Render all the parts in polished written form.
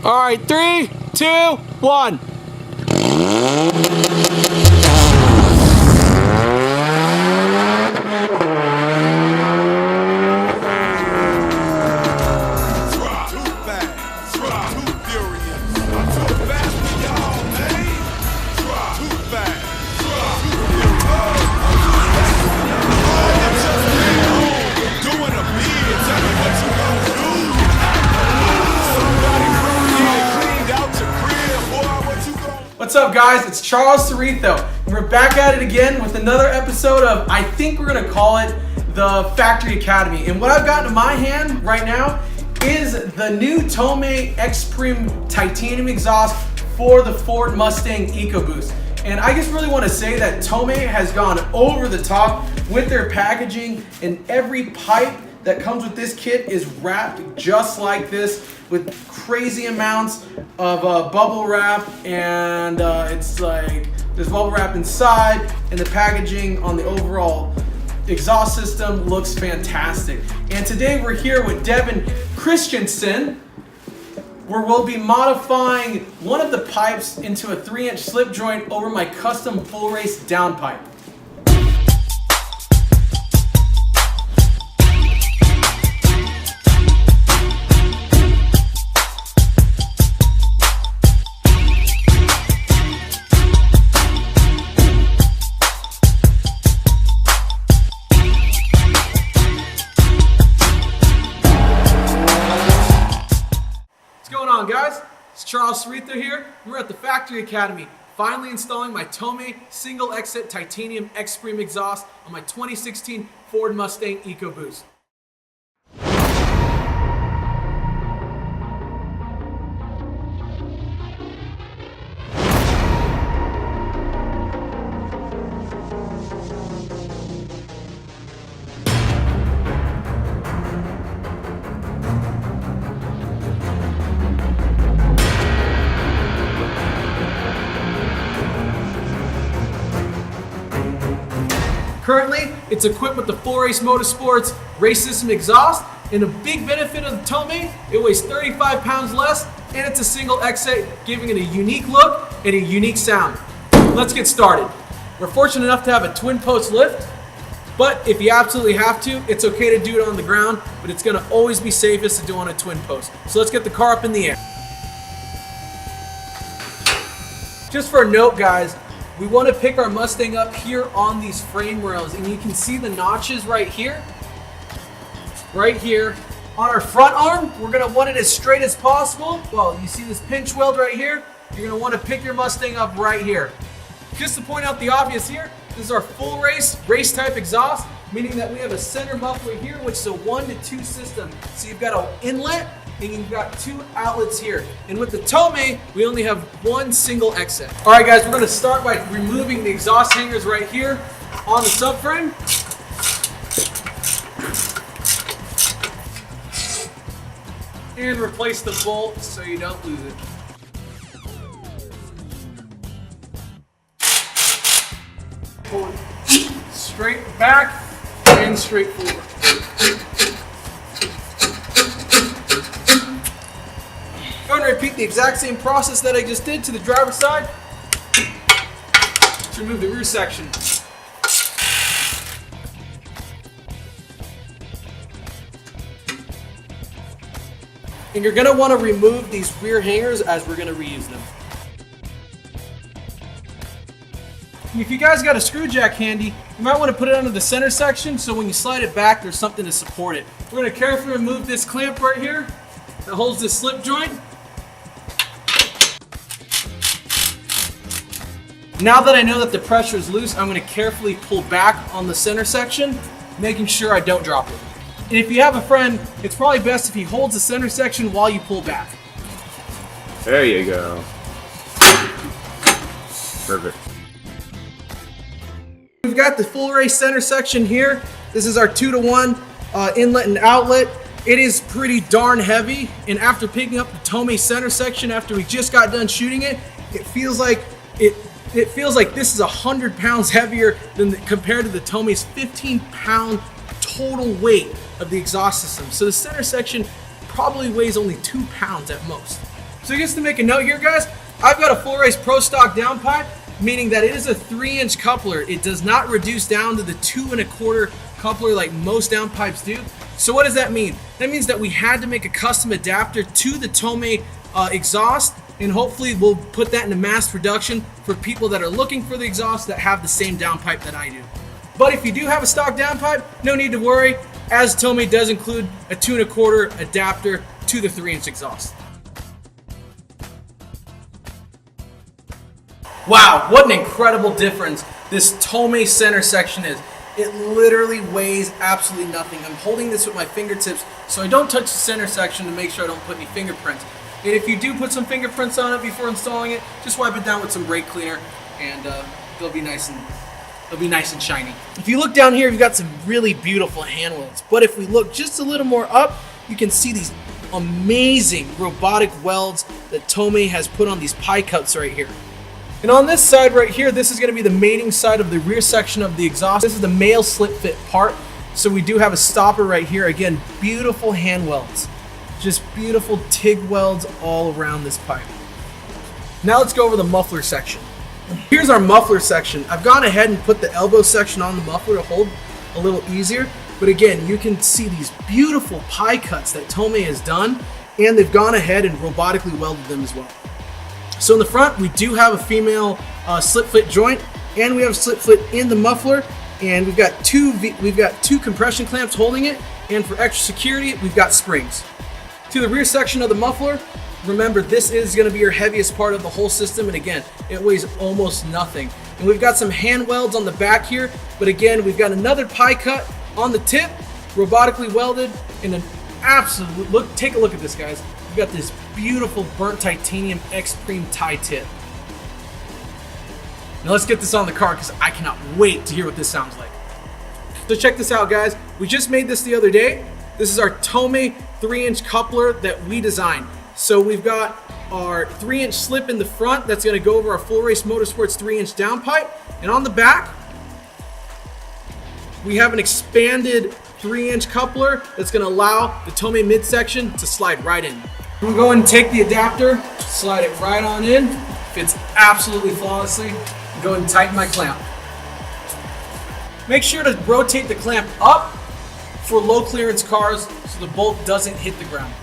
All right, 3, 2, 1. What's up, guys? It's Charles.S, and we're back at it again with another episode of, I think we're gonna call it the Factory Academy. And what I've got in my hand right now is the new TOMEI Expreme titanium exhaust for the Ford Mustang EcoBoost. And I just really want to say that TOMEI has gone over the top with their packaging, and every pipe that comes with this kit is wrapped just like this with crazy amounts of bubble wrap, and it's like there's bubble wrap inside, and the packaging on the overall exhaust system looks fantastic. And today we're here with Devin Christensen, where we'll be modifying one of the pipes into a 3-inch slip joint over my custom full race downpipe. Guys, it's Charles.S here. We're at the Factory Academy, finally installing my TOMEI single exit titanium Expreme exhaust on my 2016 Ford Mustang EcoBoost. Currently, it's equipped with the Full Race Motorsports race system exhaust, and a big benefit of the TOMEI, it weighs 35 pounds less, and it's a single exit, giving it a unique look and a unique sound. Let's get started. We're fortunate enough to have a twin post lift, but if you absolutely have to, it's okay to do it on the ground, but it's gonna always be safest to do on a twin post. So let's get the car up in the air. Just for a note, guys, we want to pick our Mustang up here on these frame rails, and you can see the notches right here. Right here. On our front arm, we're going to want it as straight as possible. Well, you see this pinch weld right here? You're going to want to pick your Mustang up right here. Just to point out the obvious here, this is our full race type exhaust, meaning that we have a center muffler here, which is a 1 to 2 system. So you've got an inlet, and you've got 2 outlets here. And with the TOMEI, we only have 1 single exit. All right, guys, we're gonna start by removing the exhaust hangers right here on the subframe. And replace the bolt so you don't lose it. Pull it straight back and straight forward. I'm going to repeat the exact same process that I just did to the driver's side to remove the rear section. And you're going to want to remove these rear hangers as we're going to reuse them. If you guys got a screw jack handy, you might want to put it under the center section so when you slide it back, there's something to support it. We're going to carefully remove this clamp right here that holds this slip joint. Now that I know that the pressure is loose, I'm going to carefully pull back on the center section, making sure I don't drop it. And if you have a friend, it's probably best if he holds the center section while you pull back. There you go. Perfect. We've got the full race center section here. This is our 2 to 1 inlet and outlet. It is pretty darn heavy, and after picking up the TOMEI center section after we just got done shooting it, it feels like this is 100 pounds heavier than compared to the TOMEI's 15-pound total weight of the exhaust system. So the center section probably weighs only 2 pounds at most. So just to make a note here, guys, I've got a full race pro stock downpipe, meaning that it is a 3-inch coupler. It does not reduce down to the 2 1/4 coupler like most downpipes do. So what does that mean? That means that we had to make a custom adapter to the TOMEI exhaust, and hopefully we'll put that into mass production for people that are looking for the exhaust that have the same downpipe that I do. But if you do have a stock downpipe, no need to worry, as TOMEI does include a 2 1/4 adapter to the 3-inch exhaust. Wow, what an incredible difference this TOMEI center section is. It literally weighs absolutely nothing. I'm holding this with my fingertips so I don't touch the center section to make sure I don't put any fingerprints. And if you do put some fingerprints on it before installing it, just wipe it down with some brake cleaner and it'll be nice and shiny. If you look down here, you've got some really beautiful hand welds. But if we look just a little more up, you can see these amazing robotic welds that TOMEI has put on these pie cuts right here. And on this side right here, this is going to be the mating side of the rear section of the exhaust. This is the male slip fit part. So we do have a stopper right here. Again, beautiful hand welds. Just beautiful TIG welds all around this pipe. Now let's go over the muffler section. Here's our muffler section. I've gone ahead and put the elbow section on the muffler to hold a little easier. But again, you can see these beautiful pie cuts that TOMEI has done, and they've gone ahead and robotically welded them as well. So in the front, we do have a female slip fit joint, and we have a slip fit in the muffler, and we've got two compression clamps holding it, and for extra security, we've got springs. To the rear section of the muffler, remember this is going to be your heaviest part of the whole system, and again, it weighs almost nothing. And we've got some hand welds on the back here, but again, we've got another pie cut on the tip, robotically welded, in an absolute look. Take a look at this, guys. We've got this beautiful burnt titanium expreme-ti tip. Now let's get this on the car because I cannot wait to hear what this sounds like. So check this out, guys. We just made this the other day. This is our TOMEI 3-inch coupler that we designed. So we've got our 3-inch slip in the front that's going to go over our Full Race Motorsports 3-inch downpipe. And on the back, we have an expanded 3-inch coupler that's going to allow the TOMEI midsection to slide right in. I'm going to go and take the adapter, slide it right on in. Fits absolutely flawlessly. Go and tighten my clamp. Make sure to rotate the clamp up for low clearance cars so the bolt doesn't hit the ground.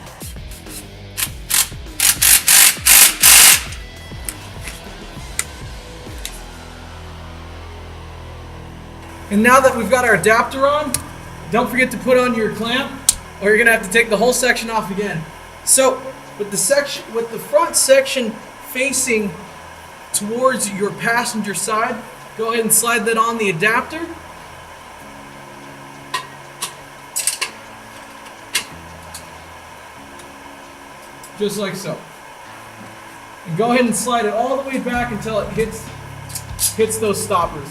And now that we've got our adapter on, don't forget to put on your clamp or you're gonna have to take the whole section off again. So with the front section facing towards your passenger side, go ahead and slide that on the adapter. Just like so. And go ahead and slide it all the way back until it hits those stoppers.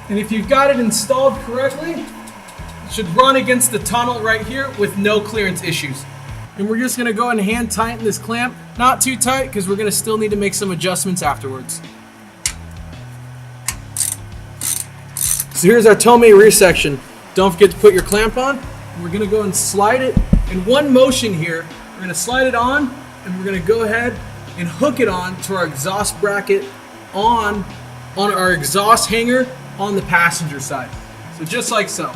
And if you've got it installed correctly, it should run against the tunnel right here with no clearance issues. And we're just gonna go ahead and hand tighten this clamp. Not too tight because we're gonna still need to make some adjustments afterwards. So here's our TOMEI rear section. Don't forget to put your clamp on. We're gonna go and slide it in one motion here. We're gonna slide it on and we're gonna go ahead and hook it on to our exhaust bracket on our exhaust hanger on the passenger side. So just like so.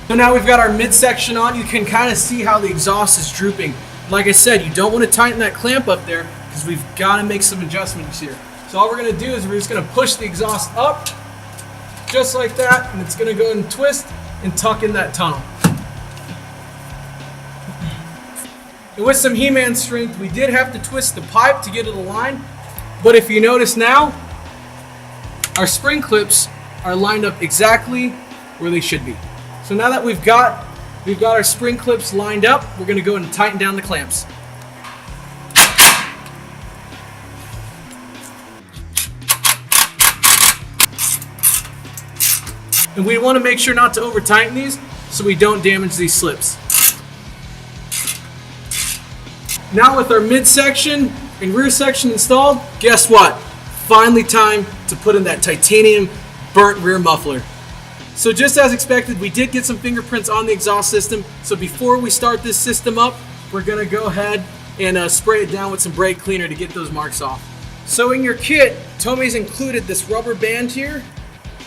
So now we've got our midsection on. You can kind of see how the exhaust is drooping. Like I said, you don't want to tighten that clamp up there because we've got to make some adjustments here. So all we're going to do is we're just going to push the exhaust up just like that, and it's going to go and twist and tuck in that tunnel. And with some He-Man strength, we did have to twist the pipe to get it aligned, but if you notice now, our spring clips are lined up exactly where they should be. So now that we've got our spring clips lined up, we're going to go and tighten down the clamps. And we want to make sure not to over tighten these so we don't damage these slips. Now with our midsection and rear section installed, guess what? Finally time to put in that titanium burnt rear muffler. So just as expected, we did get some fingerprints on the exhaust system. So before we start this system up, we're gonna go ahead and spray it down with some brake cleaner to get those marks off. So in your kit, TOMEI's included this rubber band here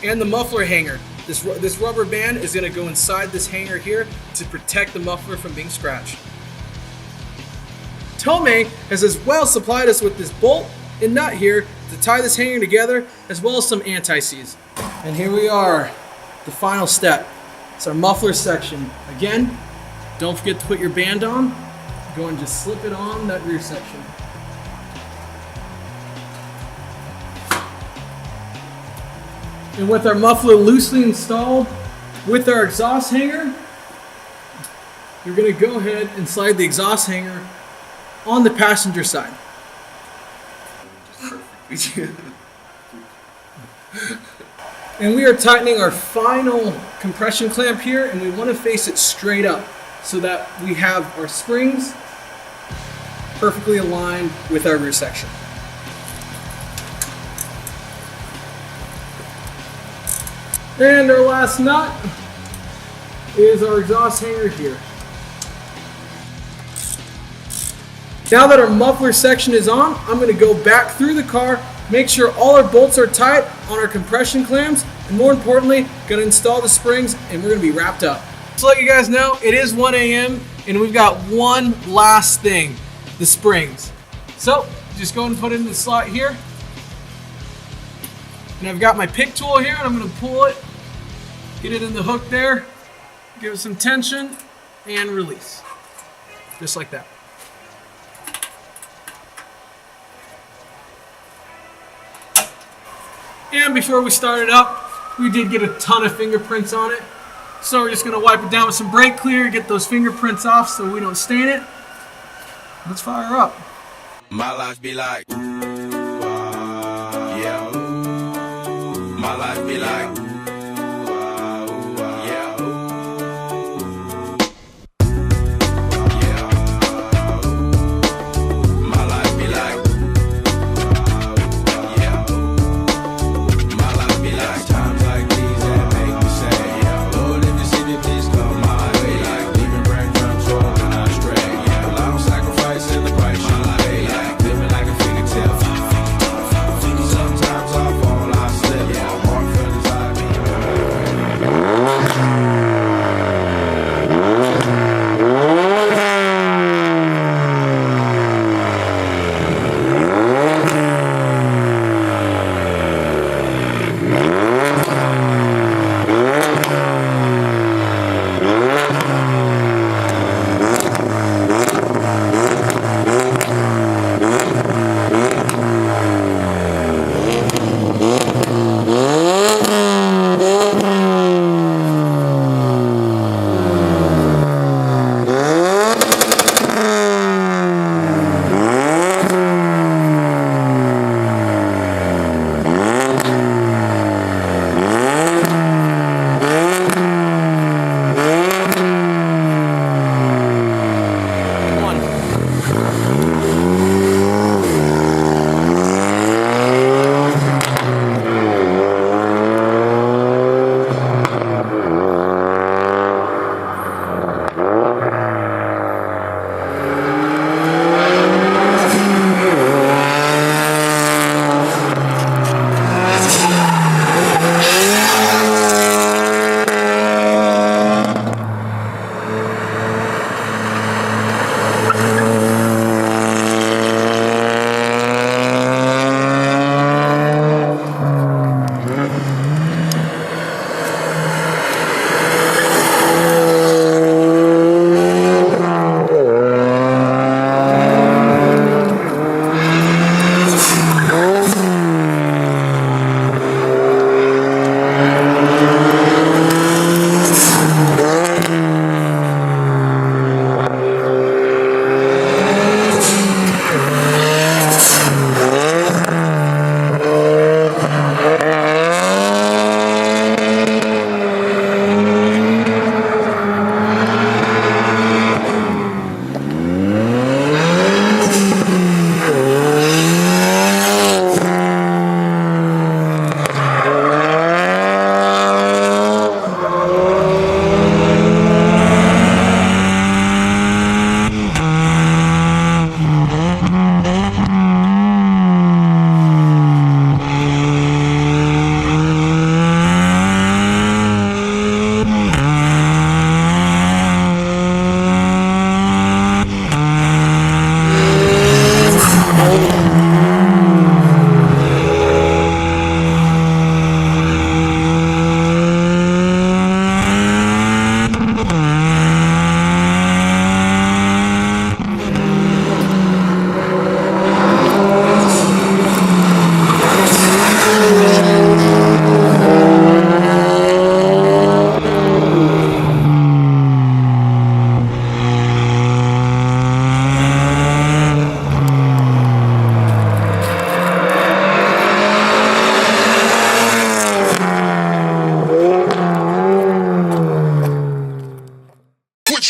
and the muffler hanger. This rubber band is gonna go inside this hanger here to protect the muffler from being scratched. TOMEI has as well supplied us with this bolt and nut here to tie this hanger together, as well as some anti-seize. And here we are, the final step. It's our muffler section. Again, don't forget to put your band on. Go and just slip it on that rear section. And with our muffler loosely installed with our exhaust hanger, you're going to go ahead and slide the exhaust hanger on the passenger side. And we are tightening our final compression clamp here, and we want to face it straight up so that we have our springs perfectly aligned with our rear section. And our last nut is our exhaust hanger here. Now that our muffler section is on, I'm going to go back through the car, make sure all our bolts are tight on our compression clamps, and more importantly, going to install the springs, and we're going to be wrapped up. Just to let you guys know, it is 1 a.m. and we've got one last thing, the springs. So just go and put it in the slot here. And I've got my pick tool here, and I'm going to pull it, get it in the hook there, give it some tension, and release. Just like that. And before we start it up, we did get a ton of fingerprints on it. So we're just going to wipe it down with some brake cleaner, get those fingerprints off so we don't stain it. Let's fire up. My life be like, ooh, yeah, ooh. My life be like, ooh, yeah, ooh. Yeah, ooh. My life be like, yeah, ooh. My life be like times like these that make me say, yeah, Lord, if you see me, please come my way. Like leaving breadcrumbs when I stray. Yeah, a lot of sacrifice in the price. My life be like living like a fairy tale.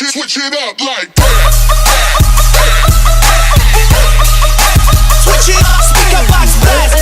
switch it up like Switch it, speaker box blast.